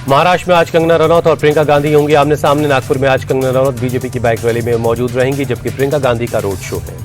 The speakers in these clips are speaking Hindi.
महाराष्ट्र में आज कंगना रनौत और प्रियंका गांधी होंगी आमने सामने। नागपुर में आज कंगना रनौत बीजेपी की बाइक रैली में मौजूद रहेंगी, जबकि प्रियंका गांधी का रोड शो है।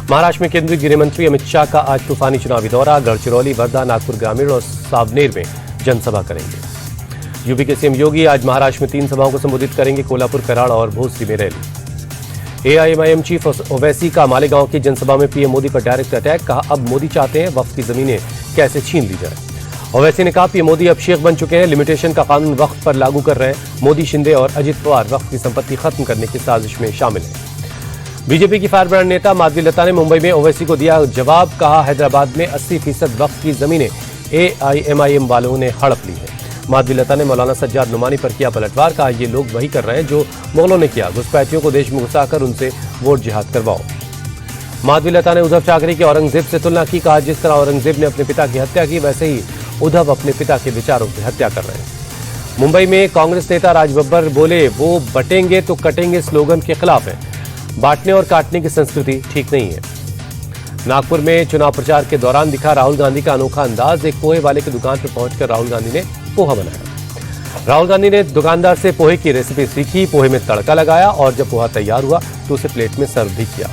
महाराष्ट्र में केंद्रीय गृह मंत्री अमित शाह का आज तूफानी चुनावी दौरा। गढ़चिरौली, वर्धा, नागपुर ग्रामीण और सावनेर में जनसभा करेंगे। यूपी के सीएम योगी आज महाराष्ट्र में 3 सभाओं को संबोधित करेंगे। कोल्हापुर, कराड़ और भोसरी में रैली। एआईएमआईएम चीफ ओवैसी का मालेगांव की जनसभा में पीएम मोदी पर डायरेक्ट अटैक। कहा, अब मोदी चाहते हैं वक्फ की जमीनें कैसे छीन ली जाए। ओवैसी ने कहा, पीएम मोदी अब शेख बन चुके हैं, लिमिटेशन का कानून वक्फ पर लागू कर रहे हैं। मोदी, शिंदे और अजित पवार वक्फ की संपत्ति खत्म करने की साजिश में शामिल हैं। बीजेपी की फायरब्रांड नेता माधवी लता ने मुंबई में ओवैसी को दिया जवाब। कहा, हैदराबाद में 80% वक्फ की जमीनें एआईएमआईएम वालों ने हड़प ली है। माधवी लता ने मौलाना सज्जाद नुमानी पर किया पलटवार। कहा, ये लोग वही कर रहे हैं जो मुगलों ने किया, घुसपैठियों को देश में घुसाकर उनसे वोट जिहाद करवाओ। माधवी लता ने उद्धव ठाकरे की औरंगजेब से तुलना की। कहा, जिस तरह औरंगजेब ने अपने पिता की हत्या की, वैसे ही उद्धव अपने पिता के विचारों की हत्या कर रहे हैं। मुंबई में कांग्रेस नेता राज बब्बर बोले, वो बटेंगे तो कटेंगे स्लोगन के खिलाफ है। बांटने और काटने की संस्कृति ठीक नहीं है। नागपुर में चुनाव प्रचार के दौरान दिखा राहुल गांधी का अनोखा अंदाज। एक पोहे वाले की दुकान पर पहुंचकर राहुल गांधी ने पोहा बनाया। राहुल गांधी ने दुकानदार से पोहे की रेसिपी सीखी, पोहे में तड़का लगाया और जब पोहा तैयार हुआ तो उसे प्लेट में सर्व भी किया।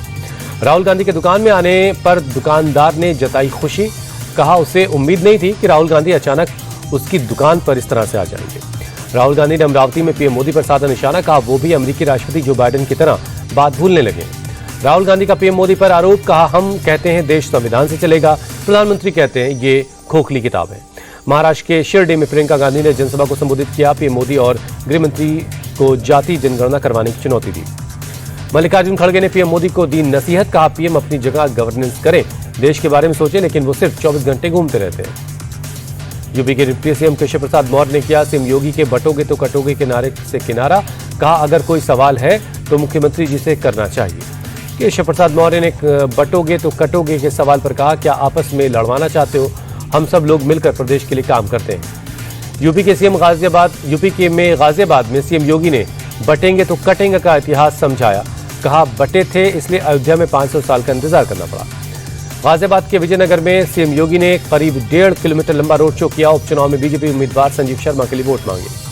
राहुल गांधी के दुकान में आने पर दुकानदार ने जताई खुशी। कहा, उसे उम्मीद नहीं थी कि राहुल गांधी अचानक उसकी दुकान पर इस तरह से आ जाएंगे। राहुल गांधी ने अमरावती में पीएम मोदी पर साधा निशाना। कहा, वो भी अमेरिकी राष्ट्रपति जो बाइडेन की तरह बात भूलने लगे। राहुल गांधी का पीएम मोदी पर आरोप। कहा, हम कहते हैं देश संविधान से चलेगा, प्रधानमंत्री कहते हैं ये खोखली किताब है। महाराष्ट्र के शिरडी में प्रियंका गांधी ने जनसभा को संबोधित किया। पीएम मोदी और गृह मंत्री को जाति जनगणना करवाने की चुनौती दी। मल्लिकार्जुन खड़गे ने पीएम मोदी को दी नसीहत। कहा, पीएम अपनी जगह गवर्नेंस करें, देश के बारे में सोचें, लेकिन वो सिर्फ 24 घंटे घूमते रहते हैं। यूपी के डिप्टी सीएम केशव प्रसाद मौर्य ने किया सीएम योगी के बटोगे तो कटोगे के नारे से किनारा। कहा, अगर कोई सवाल है तो मुख्यमंत्री जी से करना चाहिए। केशव प्रसाद मौर्य ने बटोगे तो कटोगे के सवाल पर कहा, क्या आपस में लड़वाना चाहते हो? हम सब लोग मिलकर प्रदेश के लिए काम करते हैं। यूपी में गाजियाबाद में सीएम योगी ने बटेंगे तो कटेंगे का इतिहास समझाया। कहा, बटे थे इसलिए अयोध्या में 500 साल का इंतजार करना पड़ा। गाजियाबाद के विजयनगर में सीएम योगी ने करीब 1.5 किलोमीटर लंबा रोड शो किया। उपचुनाव में बीजेपी उम्मीदवार संजीव शर्मा के लिए वोट मांगे।